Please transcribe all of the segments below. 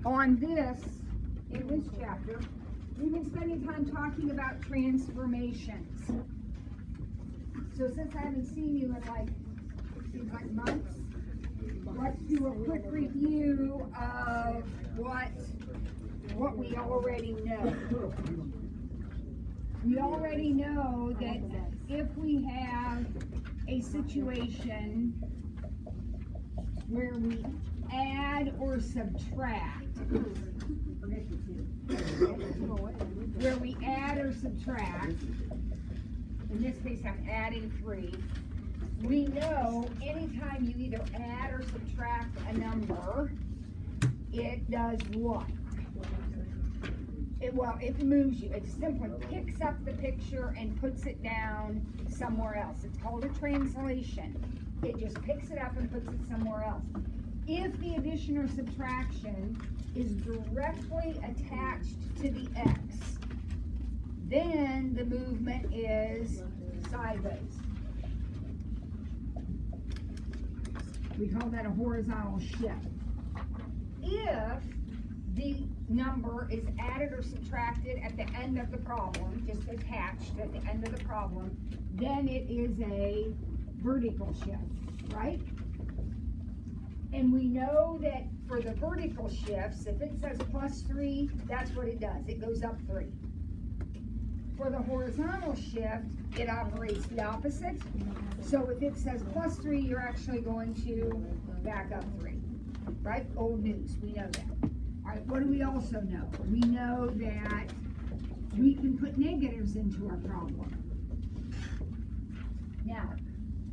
on this, in this chapter, we've been spending time talking about transformations. So since I haven't seen you in like months, let's do a quick review of what we already know. We already know that if we have a situation where we add or subtract, in this case I'm adding 3, we know anytime you either add or subtract a number, it does what? It moves you. It simply picks up the picture and puts it down somewhere else. It's called a translation. It just picks it up and puts it somewhere else. If the addition or subtraction is directly attached to the x, then the movement is sideways. We call that a horizontal shift. If the number is added or subtracted at the end of the problem, just attached at the end of the problem, then it is a vertical shift, right? And we know that for the vertical shifts, if it says +3, that's what it does. It goes up 3. For the horizontal shift, it operates the opposite. So if it says +3, you're actually going to back up 3, right? Old news, we know that. All right, what do we also know? We know that we can put negatives into our problem. Now,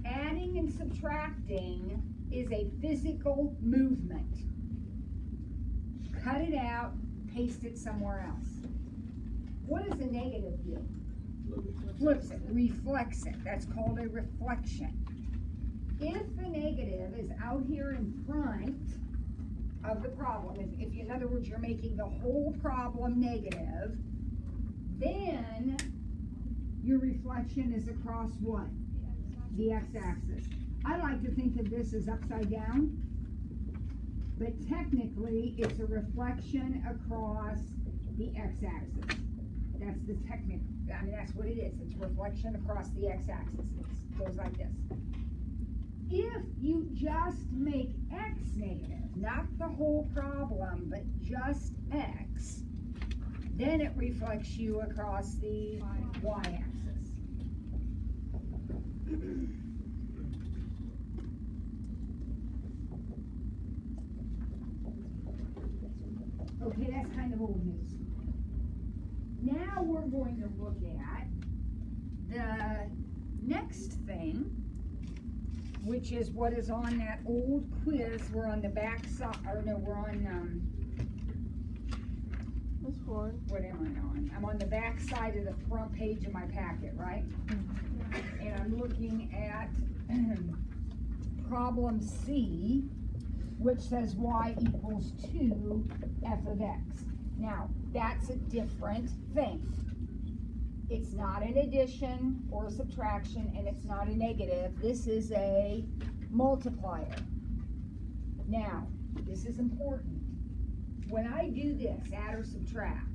adding and subtracting is a physical movement. Cut it out, paste it somewhere else. What does a negative do? Flips it, reflects it. That's called a reflection. If the negative is out here in front of the problem, if in other words, you're making the whole problem negative, then your reflection is across what? The x-axis. I like to think of this as upside down, but technically it's a reflection across the x-axis. That's the technical, that's what it is. It's a reflection across the x-axis. It goes like this. If you just make x negative, not the whole problem, but just x, then it reflects you across the y-axis. Okay, that's kind of old news. Now we're going to look at the next thing, which is what is on that old quiz. We're on the back side, or no, we're on, what am I on? I'm on the back side of the front page of my packet, right? And I'm looking at problem C, which says y equals 2 f of x. Now, that's a different thing. It's not an addition or a subtraction, and it's not a negative. This is a multiplier. Now, this is important. When I do this, add or subtract,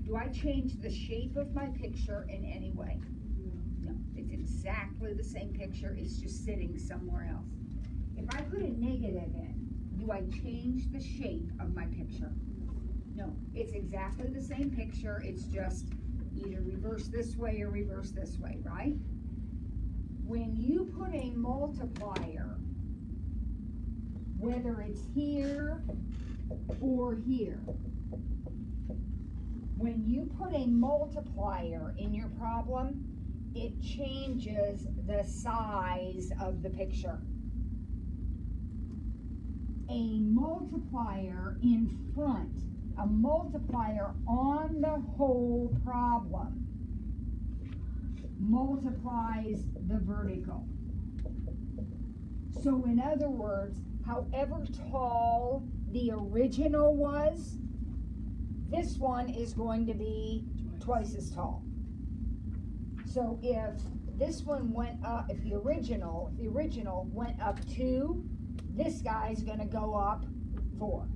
do I change the shape of my picture in any way? No, it's exactly the same picture. It's just sitting somewhere else. If I put a negative in, do I change the shape of my picture? No, it's exactly the same picture. It's just either reverse this way or reverse this way, right? When you put a multiplier, whether it's here or here, when you put a multiplier in your problem, it changes the size of the picture. A multiplier in front, a multiplier on the whole problem, multiplies the vertical. So in other words, however tall the original was, this one is going to be twice as tall. So if this one went up, if the original went up 2, this guy's going to go up 4.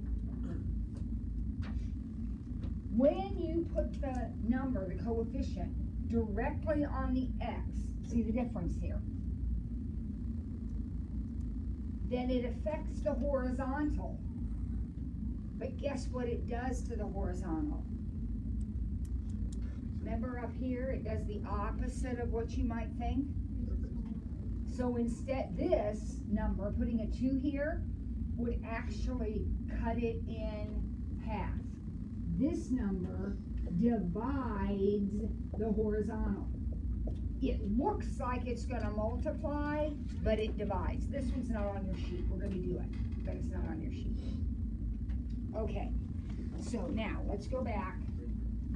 When you put the number, the coefficient, directly on the x, see the difference here, then it affects the horizontal. But guess what it does to the horizontal? Remember up here, it does the opposite of what you might think? So instead, this number, putting a 2 here, would actually cut it in half. This number divides the horizontal. It looks like it's going to multiply, but it divides. This one's not on your sheet. We're going to do it, but it's not on your sheet. Okay, so now let's go back.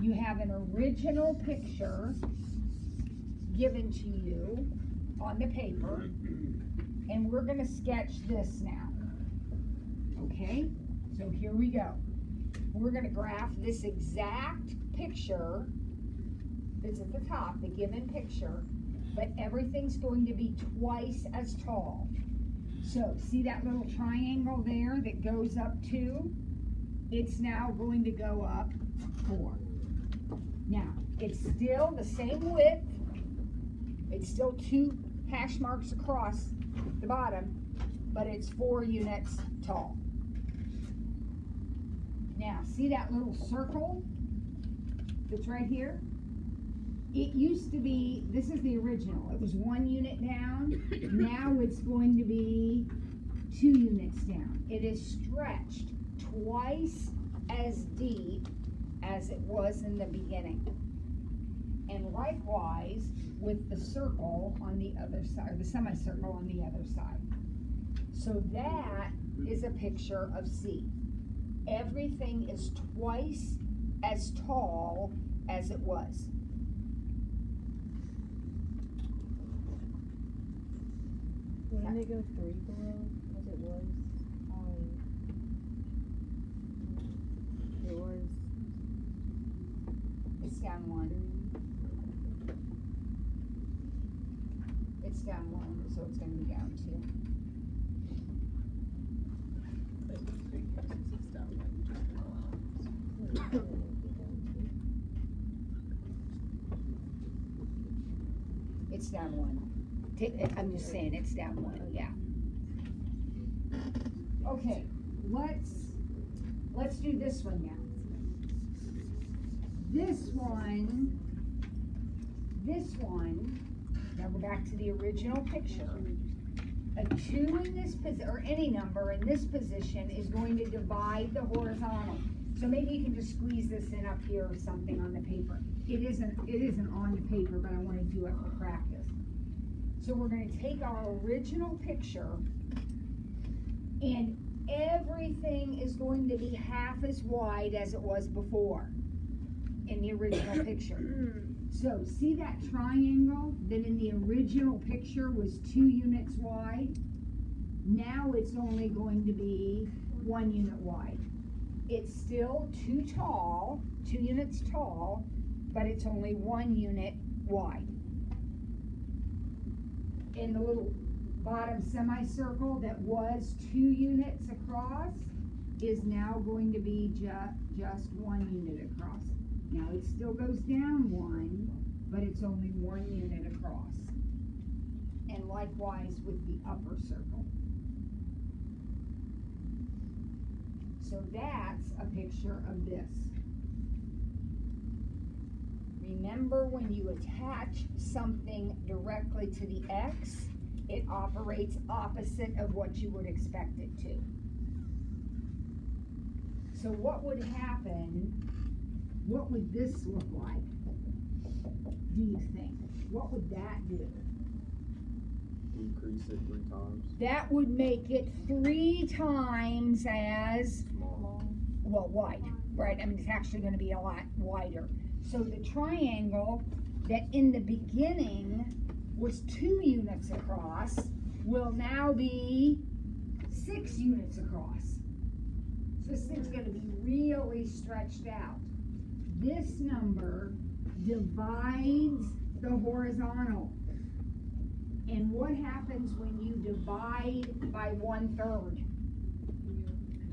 You have an original picture given to you on the paper, and we're going to sketch this now. Okay, so here we go. We're going to graph this exact picture that's at the top, the given picture, but everything's going to be twice as tall. So see that little triangle there that goes up 2? It's now going to go up 4. Now, it's still the same width. It's still 2 hash marks across the bottom, but it's 4 units tall. Now, see that little circle that's right here? It used to be, this is the original, it was 1 unit down. Now it's going to be 2 units down. It is stretched twice as deep as it was in the beginning. And likewise with the circle on the other side, the semicircle on the other side. So that is a picture of C. Everything is twice as tall as it was. Wouldn't they go 3 below as it was on yours? It's down 1. It's down 1, so it's going to be down 2. It's down 1. I'm just saying it's down 1, yeah. Okay, let's do this one now. This one, now go back to the original picture. A 2 in this position, or any number in this position, is going to divide the horizontal. So maybe you can just squeeze this in up here or something on the paper. It isn't on the paper, but I want to do it for practice. So we're going to take our original picture, and everything is going to be half as wide as it was before in the original picture. So see that triangle that in the original picture was 2 units wide? Now it's only going to be 1 unit wide. It's still 2 tall, 2 units tall, but it's only 1 unit wide. In the little bottom semicircle that was 2 units across is now going to be just 1 unit across. Now it still goes down 1, but it's only 1 unit across. And likewise with the upper circle. So that's a picture of this. Remember, when you attach something directly to the x, it operates opposite of what you would expect it to. So what would happen? What would this look like, do you think? What would that do? Increase it 3 times. That would make it 3 times as wide, right? I mean, it's actually going to be a lot wider. So the triangle that in the beginning was 2 units across will now be 6 units across. So this thing's going to be really stretched out. This number divides the horizontal. And what happens when you divide by 1/3?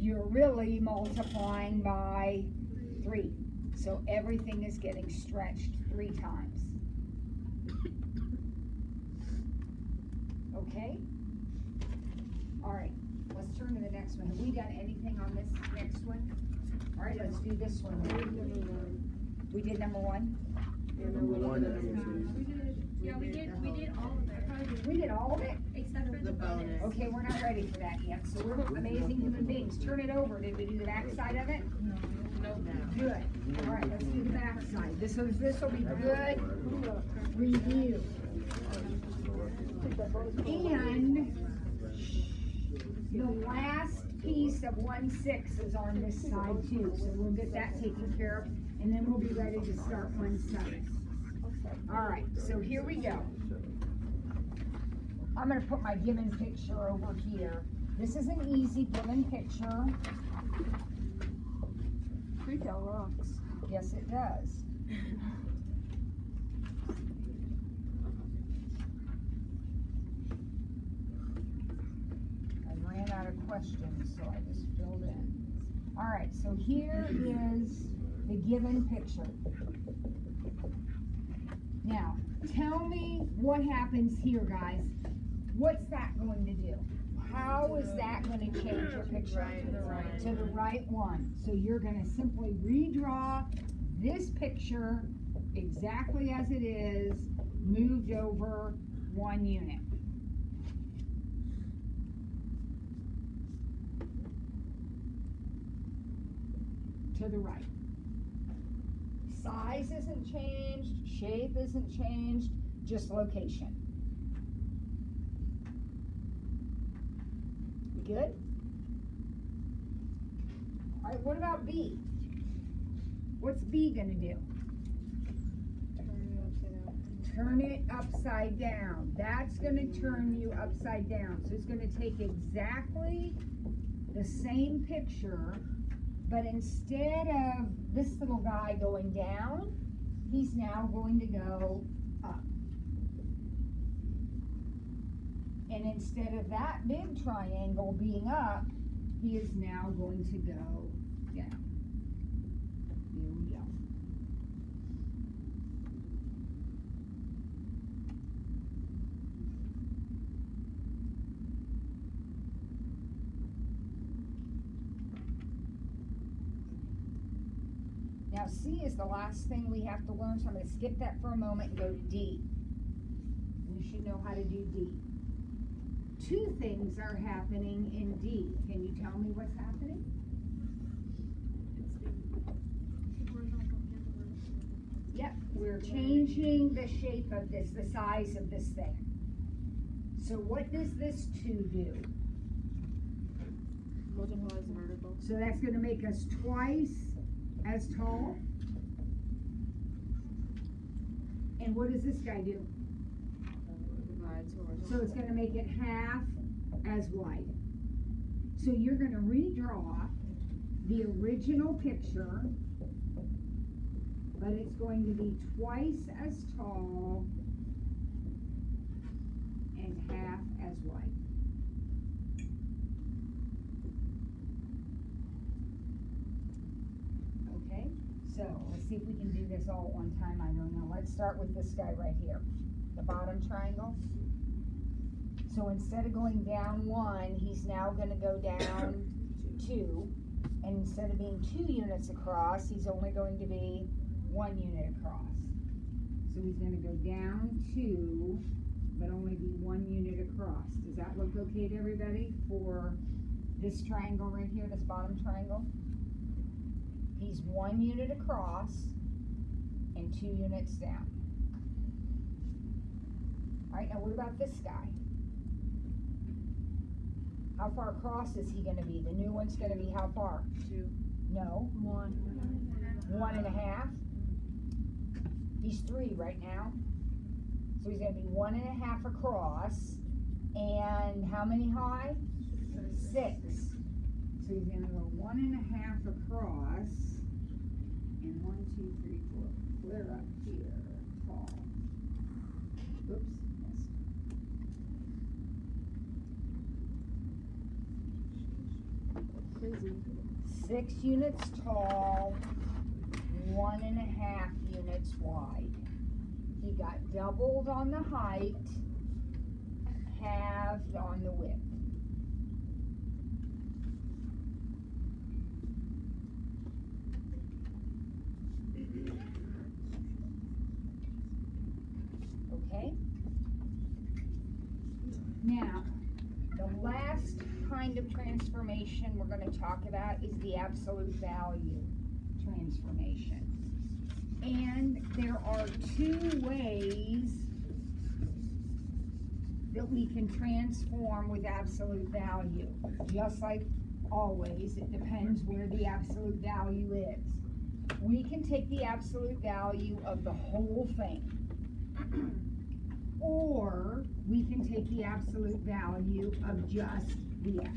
You're really multiplying by 3. So everything is getting stretched 3 times. Okay? All right, let's turn to the next one. Have we done anything on this next one? All right, let's do this one. We did number 1? Number 1 and number 2. Yeah, we did all of it. We did all of it? Except for the bonus. Okay, we're not ready for that yet. So we're amazing human beings. Turn it over. Did we do the back side of it? No. Good. All right, let's do the back side. This will be good review. And the last piece of 1/6 is on this side too. So we'll get that taken care of, and then we'll be ready to start 1/7. All right, so here we go. I'm going to put my given picture over here. This is an easy given picture. Precal rocks. Yes, it does. I ran out of questions, so I just filled in. All right, so here is the given picture. Now, tell me what happens here, guys. What's that going to do? How is that going to change your picture? To the right one. So you're going to simply redraw this picture exactly as it is, moved over 1 unit. To the right. Size isn't changed, shape isn't changed, just location. We good? All right, what about B? What's B gonna do? Turn it upside down. That's gonna turn you upside down. So it's gonna take exactly the same picture, but instead of this little guy going down, he's now going to go up. And instead of that big triangle being up, he is now going to go down. Here we go. Now C is the last thing we have to learn, so I'm going to skip that for a moment and go to D. We should know how to do D. 2 things are happening in D. Can you tell me what's happening? Yep, we're changing the shape of this, the size of this thing. So what does this 2 do? Multiplies the vertical. So that's going to make us twice as tall. And what does this guy do? So it's going to make it half as wide. So you're going to redraw the original picture, but it's going to be twice as tall and half as wide. Okay, so let's see if we can do this all at one time. I don't know. Let's start with this guy right here, the bottom triangle. So instead of going down 1, he's now going to go down 2. And instead of being 2 units across, he's only going to be 1 unit across. So he's going to go down 2, but only be 1 unit across. Does that look okay to everybody for this triangle right here, this bottom triangle? He's 1 unit across and 2 units down. All right, now what about this guy? How far across is he going to be? The new one's going to be how far? 2. No. 1. 1.5. He's 3 right now. So he's going to be 1.5 across. And how many high? 6. So he's going to go 1.5 across. And 1, 2, 3, 4. Clear up here. Tall. Oops. Crazy. 6 units tall, 1.5 units wide. He got doubled on the height, halved on the width. Okay? Now, the last kind of transformation we're going to talk about is the absolute value transformation. And there are two ways that we can transform with absolute value. Just like always, it depends where the absolute value is. We can take the absolute value of the whole thing, or we can take the absolute value of just the x.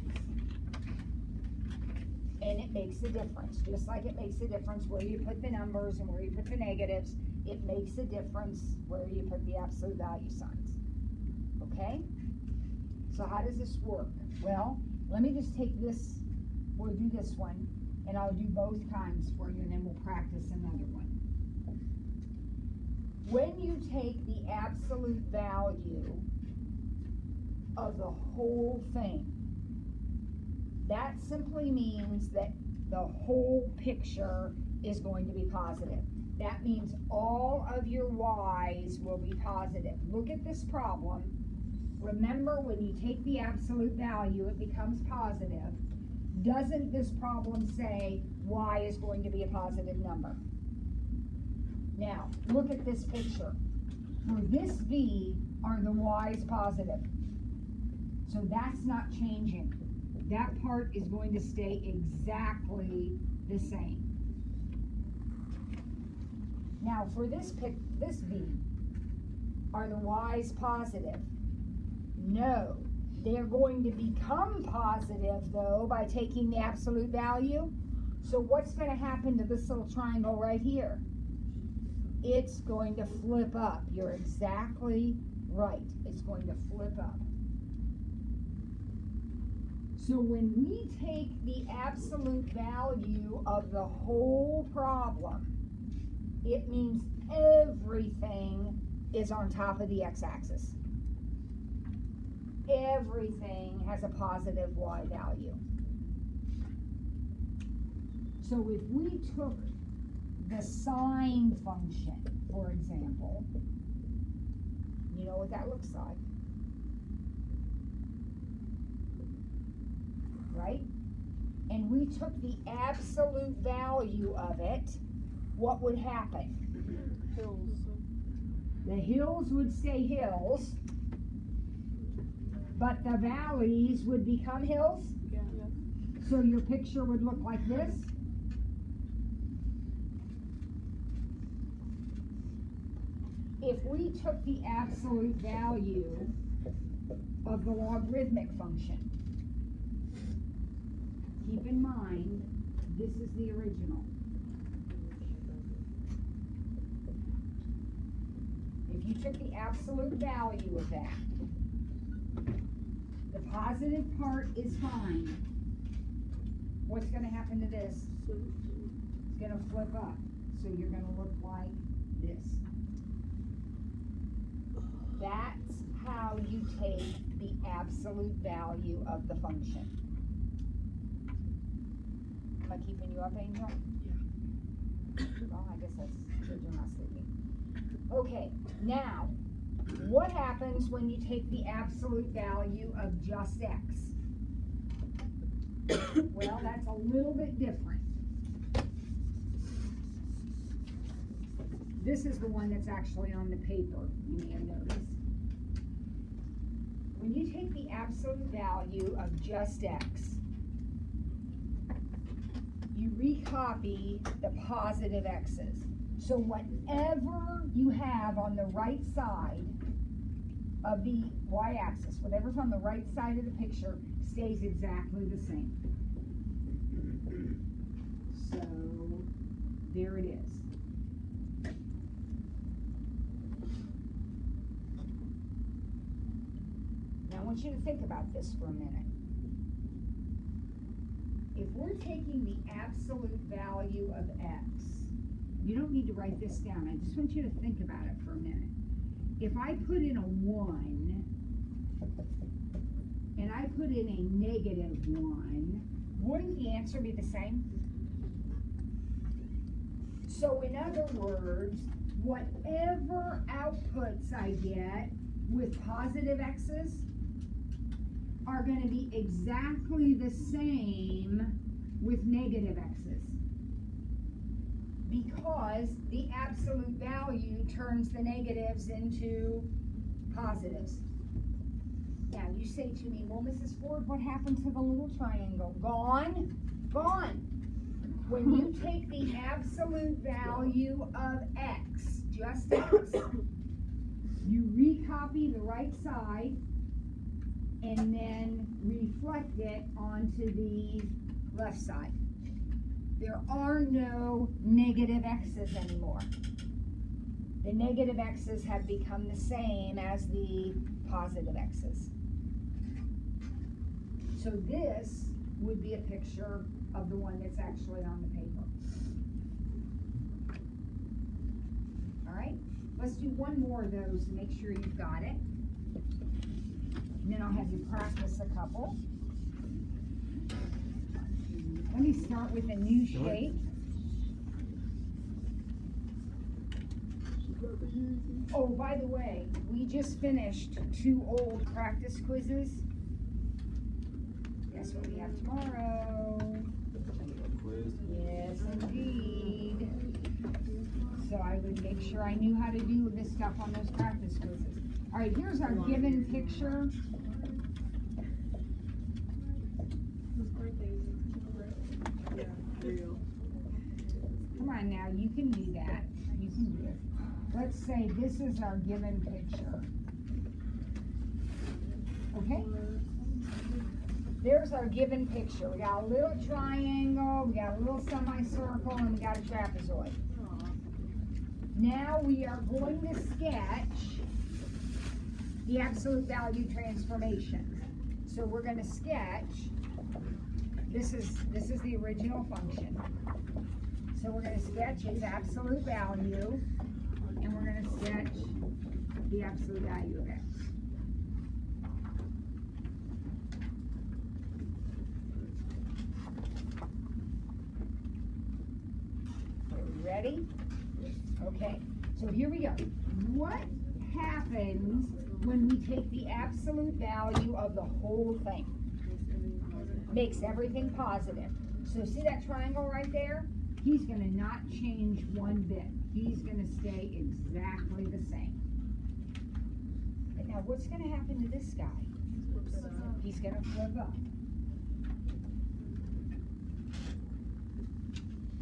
And it makes a difference, just like it makes a difference where you put the numbers and where you put the negatives. It makes a difference where you put the absolute value signs. Okay? So how does this work? Well, let me just take this, we'll do this one, and I'll do both kinds for you, and then we'll practice another one. When you take the absolute value of the whole thing, that simply means that the whole picture is going to be positive. That means all of your y's will be positive. Look at this problem. Remember, when you take the absolute value, it becomes positive. Doesn't this problem say y is going to be a positive number? Now, look at this picture. For this v, are the y's positive? So that's not changing. That part is going to stay exactly the same. Now, for this v, are the y's positive? No. They're going to become positive, though, by taking the absolute value. So what's going to happen to this little triangle right here? It's going to flip up. You're exactly right. It's going to flip up. So when we take the absolute value of the whole problem, it means everything is on top of the x-axis. Everything has a positive y value. So if we took the sine function, for example, you know what that looks like, right? And we took the absolute value of it, what would happen? Hills. The hills would stay hills, but the valleys would become hills. Yeah. So your picture would look like this. If we took the absolute value of the logarithmic function, keep in mind, this is the original. If you took the absolute value of that, the positive part is fine. What's going to happen to this? It's going to flip up. So you're going to look like this. That's how you take the absolute value of the function. Am I keeping you up, Angel? Yeah. Well, I guess that's good you're not sleeping. Okay, now, what happens when you take the absolute value of just x? Well, that's a little bit different. This is the one that's actually on the paper, you may have noticed. When you take the absolute value of just x, you recopy the positive x's. So whatever you have on the right side of the y-axis, whatever's on the right side of the picture, stays exactly the same. So there it is. Now I want you to think about this for a minute. If we're taking the absolute value of x you don't need to write this down. I just want you to think about it for a minute. If I put in a 1 and I put in a -1, wouldn't the answer be the same? So in other words, whatever outputs I get with positive x's are going to be exactly the same with negative x's, because the absolute value turns the negatives into positives. Now you say to me, well, Mrs. Ford, what happened to the little triangle? Gone? Gone. When you take the absolute value of x, just x, you recopy the right side and then reflect it onto the left side. There are no negative x's anymore. The negative x's have become the same as the positive x's. So this would be a picture of the one that's actually on the paper. All right, let's do one more of those to make sure you've got it. And then I'll have you practice a couple. Let me start with a new shape. Oh, by the way, we just finished 2 old practice quizzes. Guess what we have tomorrow? Yes, indeed. So I would make sure I knew how to do this stuff on those practice quizzes. All right, here's our given picture. Come on now, you can do that. You can do it. Let's say this is our given picture. Okay? There's our given picture. We got a little triangle, we got a little semicircle, and we got a trapezoid. Now we are going to sketch the absolute value transformation. So we're going to sketch, this is the original function. So we're going to sketch its absolute value, and we're going to sketch the absolute value of x. Are we ready? Okay, so here we go. What happens when we take the absolute value of the whole thing? Makes everything positive. So see that triangle right there? He's going to not change one bit. He's going to stay exactly the same. And now what's going to happen to this guy? He's going to flip up.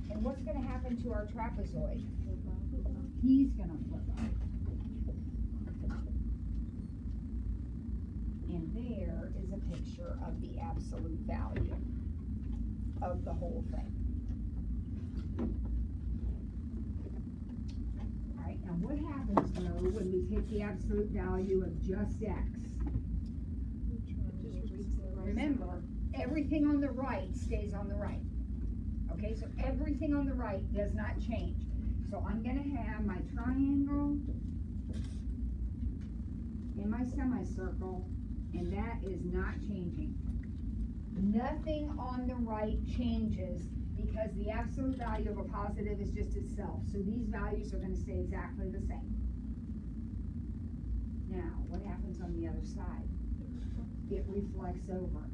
And what's going to happen to our trapezoid? He's going to flip up. And there is a picture of the absolute value of the whole thing. All right, now what happens though when we take the absolute value of just x? Remember, everything on the right stays on the right. Okay, so everything on the right does not change. So I'm going to have my triangle and my semicircle, and that is not changing. Nothing on the right changes because the absolute value of a positive is just itself. So these values are going to stay exactly the same. Now, what happens on the other side? It reflects over.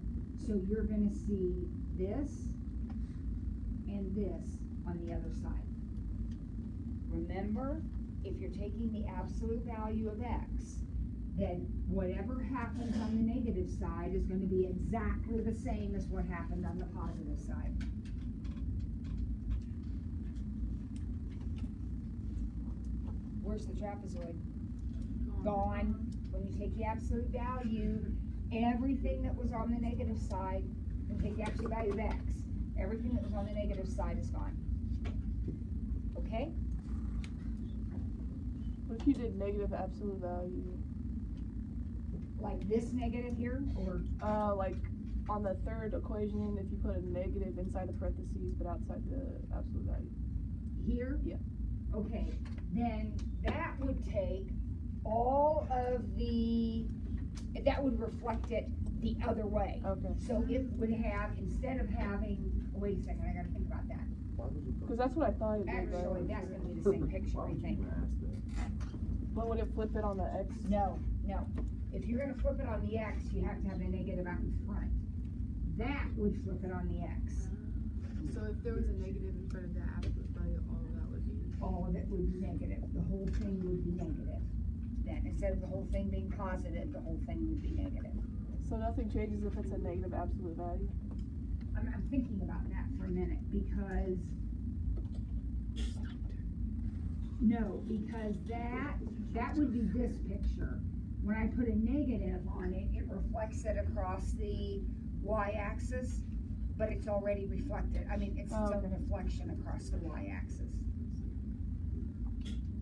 So you're going to see this and this on the other side. Remember, if you're taking the absolute value of x, then whatever happens on the negative side is going to be exactly the same as what happened on the positive side. Where's the trapezoid? Gone. When you take the absolute value, everything that was on the negative side, and take the absolute value of x, everything that was on the negative side is gone. Okay? What if you did negative absolute value? Like this negative here, or? Like on the third equation, if you put a negative inside the parentheses but outside the absolute value. Here? Yeah. Okay, then that would take all of that would reflect it the other way. Okay. So it would have, instead of having, wait a second, I gotta think about that. Because that's what I thought it did. Actually, But that's gonna be the same picture, I think. but would it flip it on the X? No. If you're gonna flip it on the X, you have to have a negative out in front. That would flip it on the X. So if there was a negative in front of the absolute value, all of that would be. All of it would be negative. The whole thing would be negative. Then, instead of the whole thing being positive, the whole thing would be negative. So nothing changes if it's a negative absolute value? I'm thinking about that for a minute, because that would be this picture. When I put a negative on it, it reflects it across the y-axis, but it's already reflected. I mean, it's a reflection across the y-axis.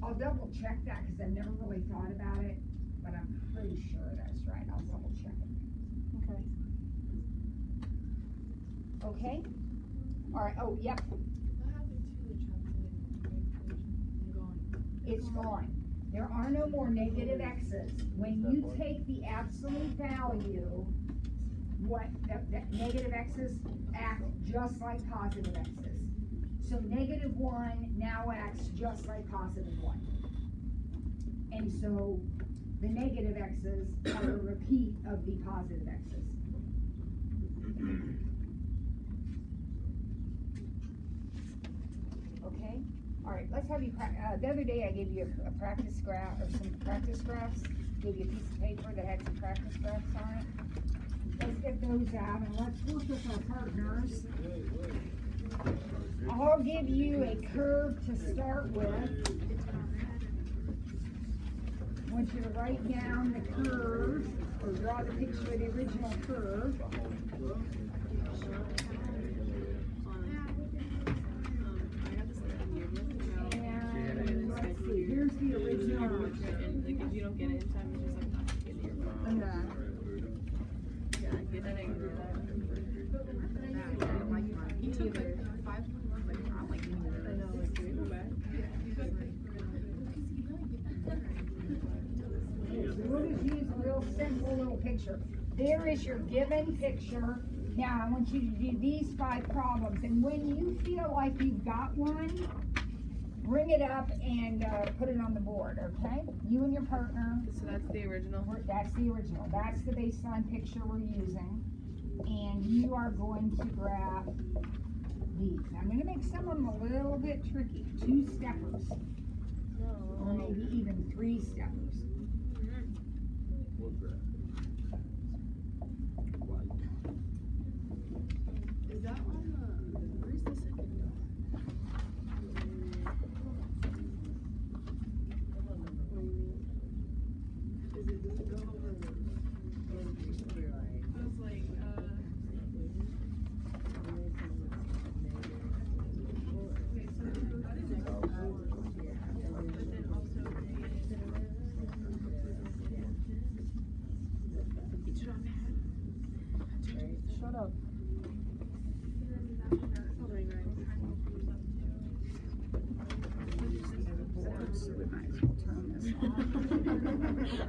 I'll double check that, because I've never really thought about it, but I'm pretty sure that's right. I'll double check it. Okay. Okay? All right, oh, yep, What happened to the equation? Gone. it's gone. There are no more negative x's. When you take the absolute value, that negative x's act just like positive x's. So -1 now acts just like +1. And so the negative x's are a repeat of the positive x's. Okay? All right, let's have you, the other day I gave you a practice graph, or some practice graphs. Gave you a piece of paper that had some practice graphs on it. Let's get those out and let's work with our partners. I'll give you a curve to start with. I want you to write down the curve, or draw the picture of the original curve. And let's see, here's the original. And like if you don't get it in time, it's just like not get your phone. Yeah, get that in. He took like 5 months. Like I'm like, I know, like can we go back? We'll just use a real simple little picture. There is your given picture. Now I want you to do these 5 problems, and when you feel like you've got one, bring it up and put it on the board, okay? You and your partner. So that's the original. That's the original. That's the baseline picture we're using. And you are going to graph these. I'm going to make some of them a little bit tricky. 2 steppers. Or maybe even 3 steppers. Is that on the, where's the second one? Is it, does it go over? I was like, okay, so that is it. But then also, Shut up.